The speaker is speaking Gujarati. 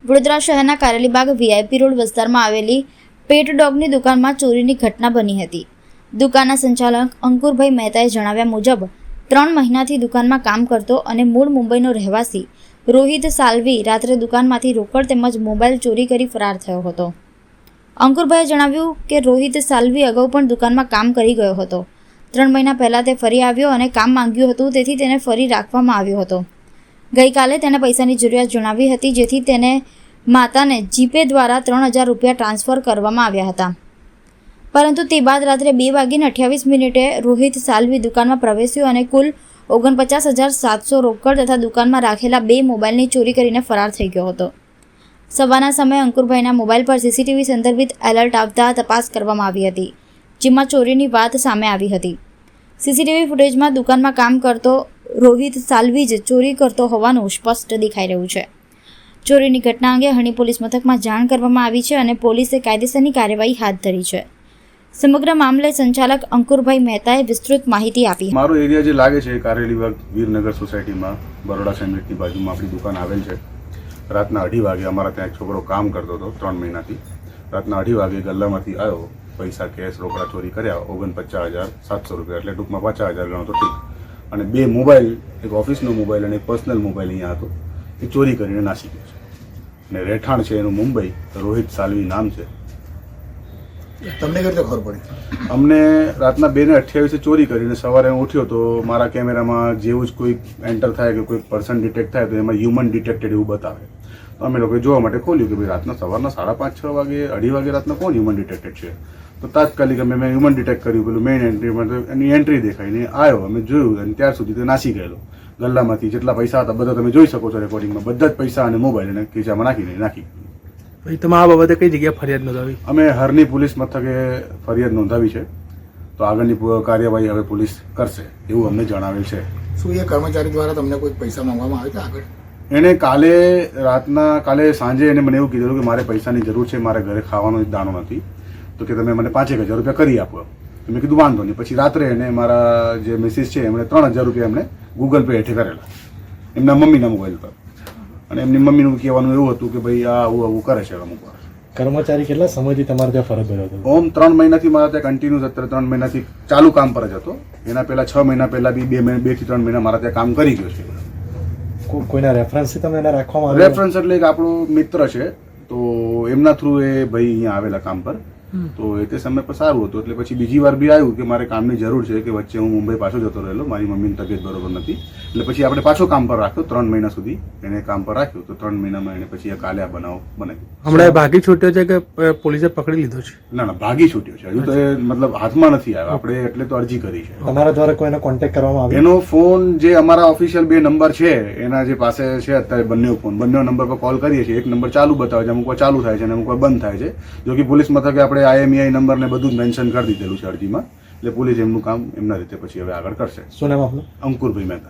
વડોદરા શહેરના કારેલીબાગ વીઆઈપી રોડ વિસ્તારમાં આવેલી પેટ ડોગની દુકાનમાં ચોરીની ઘટના બની હતી. દુકાનના સંચાલક અંકુરભાઈ મહેતાએ જણાવ્યા મુજબ 3 મહિનાથી દુકાનમાં કામ કરતો અને મૂળ મુંબઈનો રહેવાસી રોહિત સાલ્વી રાત્રે દુકાનમાંથી રોકડ તેમજ મોબાઈલ ચોરી કરી ફરાર થયો હતો. અંકુરભાઈએ જણાવ્યું કે રોહિત સાલ્વી અગાઉ પણ દુકાનમાં કામ કરી ગયો હતો. 3 મહિના પહેલાં તે ફરી આવ્યો અને કામ માંગ્યું હતું, તેથી તેને ફરી રાખવામાં આવ્યો હતો. ગઈકાલે તેને પૈસાની જરૂરિયાત જણાવી હતી, જેથી તેને માતાને જીપે દ્વારા 3000 રૂપિયા ટ્રાન્સફર કરવામાં આવ્યા હતા. પરંતુ તે બાદ રાત્રે 2:28 રોહિત સાલ્વી દુકાનમાં પ્રવેશ્યો અને કુલ 49,700 રોકડ તથા દુકાનમાં રાખેલા 2 મોબાઈલની ચોરી કરીને ફરાર થઈ ગયો હતો. સવારના સમયે અંકુરભાઈના મોબાઈલ પર સીસીટીવી સંદર્ભિત એલર્ટ આવતા તપાસ કરવામાં આવી હતી, જેમાં ચોરીની વાત સામે આવી હતી. સીસીટીવી ફૂટેજમાં દુકાનમાં કામ કરતો રોહિત સાલ્વી જ ચોરી કરતો હોવાનું સ્પષ્ટ દેખાઈ રહ્યું છે. ચોરીની ઘટના અંગે હણી પોલીસ મથકમાં જાણ કરવામાં આવી છે અને પોલીસે કાયદેસરની કાર્યવાહી હાથ ધરી છે. સમગ્ર મામલે સંચાલક અંકુરભાઈ મહેતાએ વિસ્તૃત માહિતી આપી. મારો એરિયા જે લાગે છે કારેલીબાગ વીરનગર સોસાયટીમાં બરોડા સેન્ડવિચની બાજુમાં આપણી દુકાન આવેલ છે. રાતના 2:30 વાગે અમારા ત્યાં એક છોકરો કામ કરતો હતો 3 મહિનાથી. રાતના 2:30 વાગે ગલ્લામાંથી આવ્યો, પૈસા કેશ રોકડા ચોરી કર્યા 49,700 રૂપિયા, એટલે ટૂંકમાં 50,000 ગણો તો ઠીક. અને 2 મોબાઈલ, એક ઓફિસનો મોબાઈલ અને એક પર્સનલ મોબાઈલ અહીંયા હતો, એ ચોરી કરીને નાસી ગયો છે. અને રહેઠાણ છે એનું મુંબઈ, રોહિત સાલ્વી નામ છે. તમને કેટલે ખબર પડી? અમને રાતના 2:28 ચોરી કરીને સવારે હું ઉઠ્યો તો મારા કેમેરામાં જેવું જ કોઈ એન્ટર થાય કે કોઈ પર્સન ડિટેક્ટ થાય તો એમાં હ્યુમન ડિટેક્ટેડ એવું બતાવે. તો અમે લોકોએ જોવા માટે ખોલ્યું કે ભાઈ રાતના સવારના 5:30-6 વાગે 2:30 વાગે રાતના કોણ હ્યુમન ડિટેક્ટેડ છે. તો તાત્કાલિક અમે હ્યુમન ડિટેક્ટ કર્યું, પેલું મેઇન એન્ટ્રીમાં તો એની એન્ટ્રી દેખાઈને આવ્યો. અમે જોયું અને ત્યાર સુધી તે નાસી ગયેલો. ગલ્લામાંથી જેટલા પૈસા હતા બધા તમે જોઈ શકો છો રેકોર્ડિંગમાં, બધા જ પૈસા અને મોબાઈલ એને ખીચામાં નાખી. તમે આ બાબતે કઈ જગ્યાએ ફરિયાદ નોંધાવી? અમે હરની પોલીસ મથકે ફરિયાદ નોંધાવી છે. તો આગળની કાર્યવાહી હવે પોલીસ કરશે એવું અમને જણાવેલ છે. શું એ કર્મચારી દ્વારા તમને કોઈ પૈસા માંગવામાં આવે છે આગળ? એણે કાલે સાંજે એને મને એવું કીધેલું કે મારે પૈસાની જરૂર છે, મારે ઘરે ખાવાનો જ દાણો નથી, તો કે તમે મને 5,000 રૂપિયા કરી આપો. મેં કીધું વાંધો નહીં. પછી રાત્રે એને મારા જે મિસિસ છે એમણે 3,000 રૂપિયા એમને ગૂગલ પે હેઠે કરેલા એમના મમ્મીના મોબાઈલ પર. અને એમની મમ્મીનું કહેવાનું એવું હતું કે ભાઈ આ આવું કરે છે અમુક વાર. કર્મચારી કેટલા સમયથી તમારે ત્યાં ફરજ બજાવતો હતો? ઓમ 3 મહિનાથી મારા ત્યાં કન્ટિન્યુઅસ, અત્યારે 3 મહિનાથી ચાલુ કામ પર જ હતો. એના પહેલા 6 મહિના પહેલા બી 2 થી 3 મહિના મારા ત્યાં કામ કરી ગયો છે. કોઈના રેફરન્સથી તમે એને રાખવામાં આવ્યા? રેફરન્સ એટલે એક આપણો મિત્ર છે, તો એમના થ્રુ એ ભાઈ અહીંયા આવેલા કામ પર. તો એ તે સમય પર સારું હતું, એટલે પછી બીજી વાર બી આવ્યું કે મારે કામની જરૂર છે, કે વચ્ચે હું મુંબઈ પાછો જતો રહેલો, મારી મમ્મીની તબિયત બરોબર નથી, એટલે પછી આપણે પાછો કામ પર રાખ્યો. 3 મહિના સુધી એને કામ પર રાખ્યું. તો 3 મહિનામાં એને પછી કાલે આ બનાવ બનાવ્યો. હમણાં ભાગી છૂટ્યો છે કે પોલીસે પકડી લીધો છે? ના, ભાગી છૂટ્યો છે. હજુ તો એ મતલબ હાથમાં નથી આવ્યો. આપણે એટલે તો અરજી કરી છે. તમારા દ્વારા કોઈને કોન્ટેક્ટ કરવામાં આવ્યો? એનો ફોન જે અમારા ઓફિશિયલ 2 નંબર છે એના જે પાસે છે અત્યારે, બંને નંબર પર કોલ કરીએ છીએ. એક નંબર ચાલુ બતાવે છે, અમુક વાર ચાલુ થાય છે અને અમુક વાર બંધ થાય છે. જો કે પોલીસ મથકે આપણે IMEI નંબર ને બધું જ મેન્શન કરી દીધેલું છે અરજીમાં, એટલે પોલીસ એમનું કામ એમના રીતે પછી હવે આગળ કરશે. શું નામ આપનું? અંકુરભાઈ મહેતા.